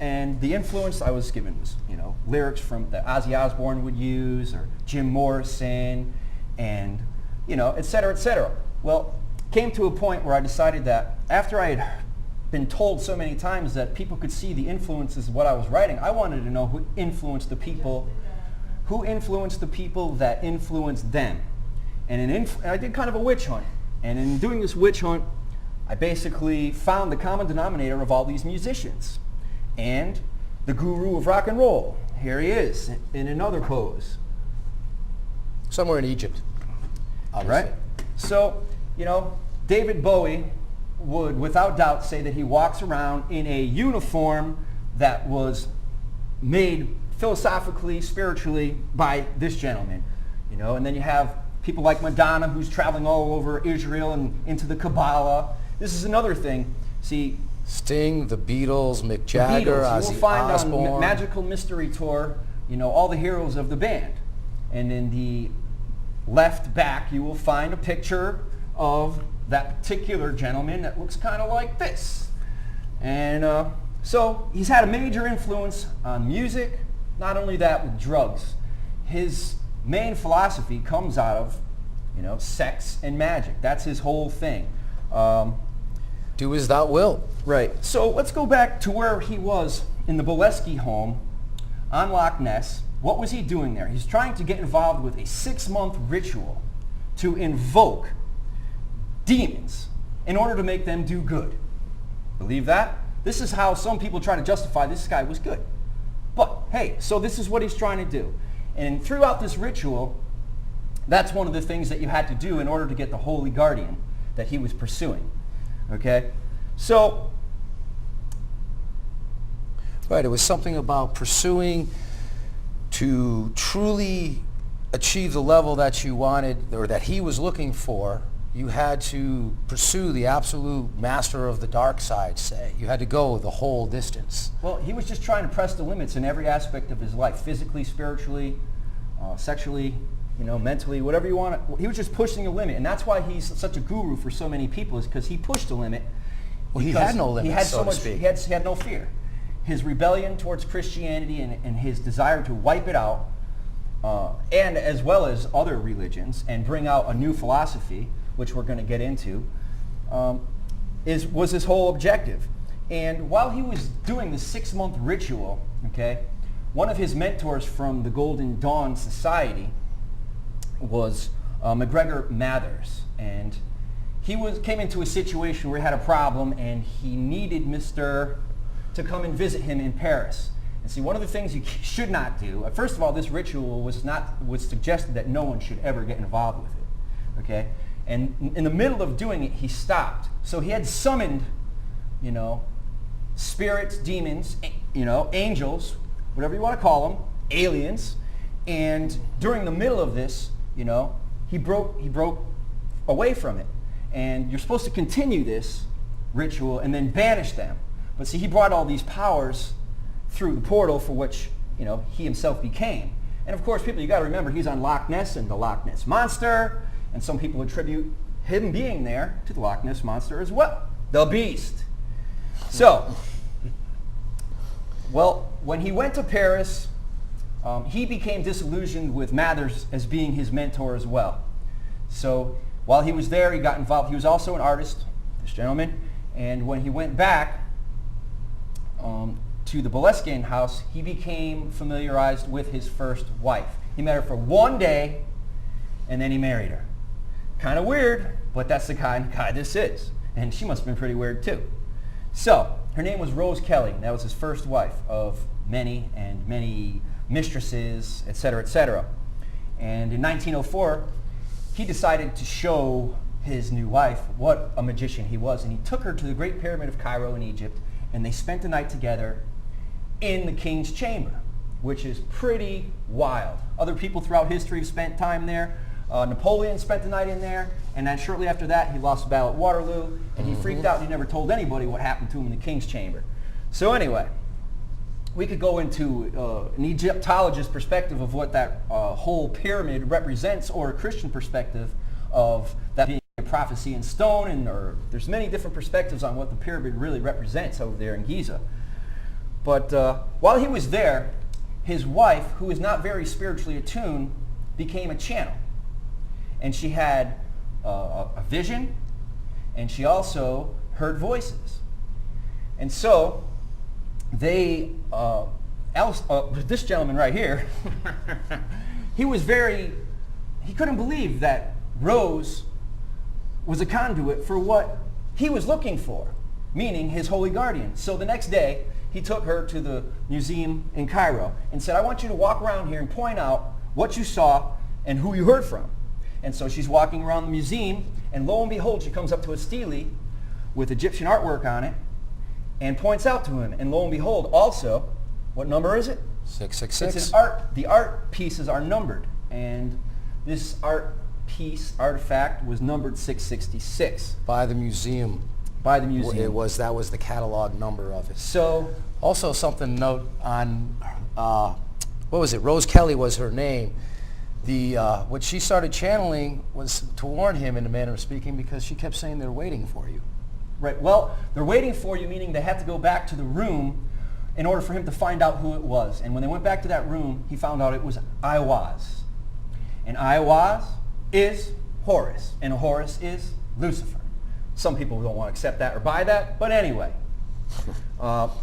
and the influence I was given was, lyrics from that Ozzy Osbourne would use, or Jim Morrison, and, et cetera, et cetera. Well, came to a point where I decided that after I had been told so many times that people could see the influences of what I was writing, I wanted to know who influenced the people that influenced them. And I did kind of a witch hunt. And in doing this witch hunt, I basically found the common denominator of all these musicians. And the guru of rock and roll, here he is in another pose. Somewhere in Egypt. Right? So, David Bowie would without doubt say that he walks around in a uniform that was made philosophically, spiritually by this gentleman. And then you have people like Madonna, who's traveling all over Israel and into the Kabbalah. This is another thing. See, Sting, the Beatles, Mick Jagger, Ozzy Osbourne. You will find on Magical Mystery Tour, all the heroes of the band. And in the left back, you will find a picture of that particular gentleman that looks kind of like this. And so he's had a major influence on music, not only that, with drugs. His main philosophy comes out of, sex and magic. That's his whole thing. Do as thou wilt. Right. So let's go back to where he was in the Bolesky home on Loch Ness. What was he doing there? He's trying to get involved with a 6-month ritual to invoke demons in order to make them do good. Believe that? This is how some people try to justify this guy was good. But hey, so this is what he's trying to do. And throughout this ritual, that's one of the things that you had to do in order to get the holy guardian that he was pursuing. Okay? So, right, it was something about pursuing to truly achieve the level that you wanted, or that he was looking for. You had to pursue the absolute master of the dark side, say. You had to go the whole distance. Well, he was just trying to press the limits in every aspect of his life, physically, spiritually, sexually, mentally, whatever you want. He was just pushing a limit, and that's why he's such a guru for so many people, is because he pushed the limit. Well, he had no limit, he had so to much, speak. He had no fear. His rebellion towards Christianity and his desire to wipe it out, and as well as other religions, and bring out a new philosophy, which we're going to get into, was his whole objective. And while he was doing the 6-month ritual, okay, one of his mentors from the Golden Dawn Society was McGregor Mathers, and he came into a situation where he had a problem, and he needed Mr. to come and visit him in Paris. And see, one of the things you should not do, first of all, this ritual was suggested that no one should ever get involved with it, okay? And in the middle of doing it, he stopped. So he had summoned, spirits, demons, angels, whatever you want to call them, aliens. And during the middle of this, he broke away from it. And you're supposed to continue this ritual and then banish them. But see, he brought all these powers through the portal for which, he himself became. And of course, people, you got to remember, he's on Loch Ness and the Loch Ness Monster. And some people attribute him being there to the Loch Ness Monster as well, the Beast. So, well, when he went to Paris, he became disillusioned with Mathers as being his mentor as well. So, while he was there, he got involved. He was also an artist, this gentleman. And when he went back to the Boleskine house, he became familiarized with his first wife. He met her for one day, and then he married her. Kind of weird, but that's the kind of guy this is. And she must have been pretty weird too. So, her name was Rose Kelly. That was his first wife of many and many mistresses, etc., etc. And in 1904, he decided to show his new wife what a magician he was. And he took her to the Great Pyramid of Cairo in Egypt, and they spent the night together in the king's chamber, which is pretty wild. Other people throughout history have spent time there. Napoleon spent the night in there, and then shortly after that, he lost the battle at Waterloo, and he freaked out and he never told anybody what happened to him in the king's chamber. So anyway, we could go into an Egyptologist perspective of what that whole pyramid represents, or a Christian perspective of that being a prophecy in stone, or there's many different perspectives on what the pyramid really represents over there in Giza. But while he was there, his wife, who was not very spiritually attuned, became a channel. And she had a vision, and she also heard voices. And so they, this gentleman right here, he couldn't believe that Rose was a conduit for what he was looking for, meaning his holy guardian. So the next day, he took her to the museum in Cairo and said, I want you to walk around here and point out what you saw and who you heard from. And so she's walking around the museum, and lo and behold, she comes up to a Psilly with Egyptian artwork on it and points out to him. And lo and behold, also, what number is it? 666. It's an art. The art pieces are numbered. And this artifact was numbered 666. By the museum. By the museum. That was the catalog number of it. So, also something to note on, what was it? Rose Kelly was her name. What she started channeling was to warn him, in a manner of speaking, because she kept saying they're waiting for you. Right. Well, they're waiting for you, meaning they had to go back to the room in order for him to find out who it was. And when they went back to that room, he found out it was Aiwaz. And Aiwaz is Horus, and Horus is Lucifer. Some people don't want to accept that or buy that, but anyway.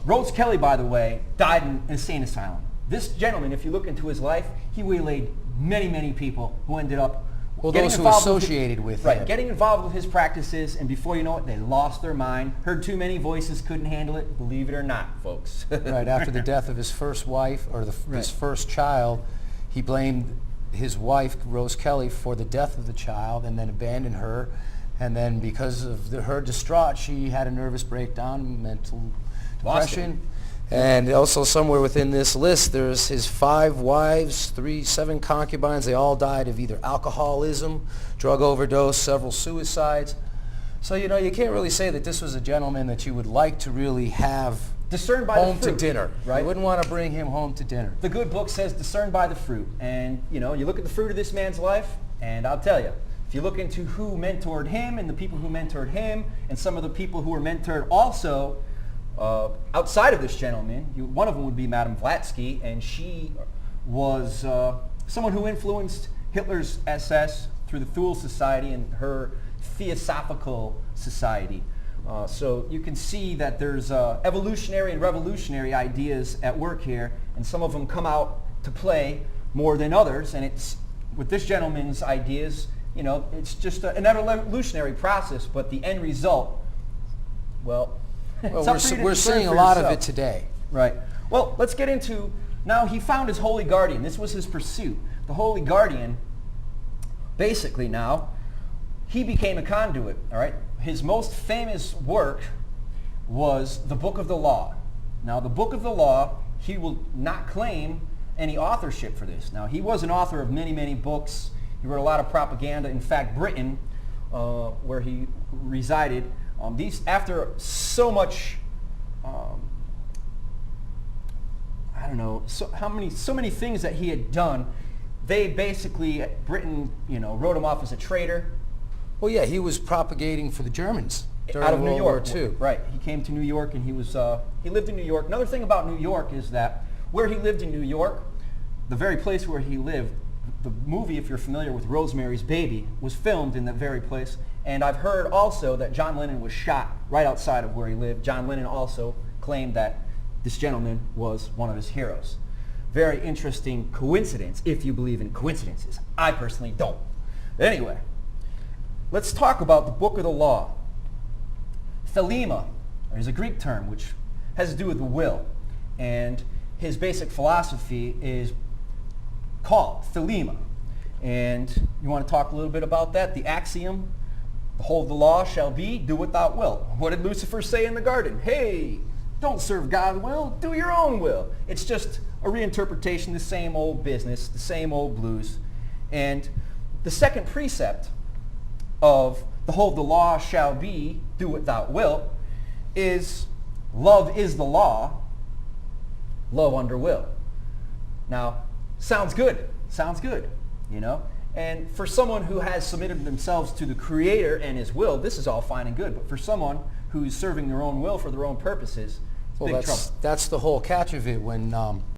Rose Kelly, by the way, died in an insane asylum. This gentleman, if you look into his life, he waylaid many, many people who ended up those who associated with him. Right, getting involved with his practices, and before you know it, they lost their mind, heard too many voices, couldn't handle it, believe it or not, folks. Right, after the death of his first wife, or his first child, he blamed his wife, Rose Kelly, for the death of the child, and then abandoned her. And then because of her distraught, she had a nervous breakdown, mental depression. And also somewhere within this list, there's his 5 wives, 7 concubines. They all died of either alcoholism, drug overdose, several suicides. So, you can't really say that this was a gentleman that you would like to really have discerned by home the fruit, to dinner. Right? You wouldn't want to bring him home to dinner. The good book says discern by the fruit. And, you look at the fruit of this man's life, and I'll tell you, if you look into who mentored him and the people who mentored him and some of the people who were mentored also outside of this gentleman, one of them would be Madame Blavatsky, and she was someone who influenced Hitler's SS through the Thule Society and her Theosophical Society. So you can see that there's evolutionary and revolutionary ideas at work here, and some of them come out to play more than others, and it's with this gentleman's ideas, it's just an evolutionary process, but the end result, well, we're seeing a lot of it today. Right. Well, let's get into, now he found his holy guardian. This was his pursuit. The holy guardian, basically now, he became a conduit, all right? His most famous work was the Book of the Law. Now, the Book of the Law, he will not claim any authorship for this. Now, he was an author of many, many books. He wrote a lot of propaganda. In fact, Britain, where he resided, after so much, so many things that he had done, they basically, Britain, wrote him off as a traitor. Well, yeah, he was propagating for the Germans during out of New World York. War II. Right. He came to New York, and he lived in New York. Another thing about New York is that where he lived in New York, the very place where he lived, the movie, if you're familiar with Rosemary's Baby, was filmed in that very place. And I've heard also that John Lennon was shot right outside of where he lived. John Lennon also claimed that this gentleman was one of his heroes. Very interesting coincidence, if you believe in coincidences. I personally don't. Anyway, let's talk about the Book of the Law. Thelema is a Greek term which has to do with the will. And his basic philosophy is called Thelema. And you want to talk a little bit about that? The axiom, the whole of the law shall be, do what thou wilt. What did Lucifer say in the garden? Hey, don't serve God's will, do your own will. It's just a reinterpretation, the same old business, the same old blues. And the second precept of the whole of the law shall be, do what thou wilt, is love is the law, love under will. Now, sounds good, And for someone who has submitted themselves to the Creator and His will, this is all fine and good. But for someone who's serving their own will for their own purposes, Well, big trouble. that's the whole catch of it when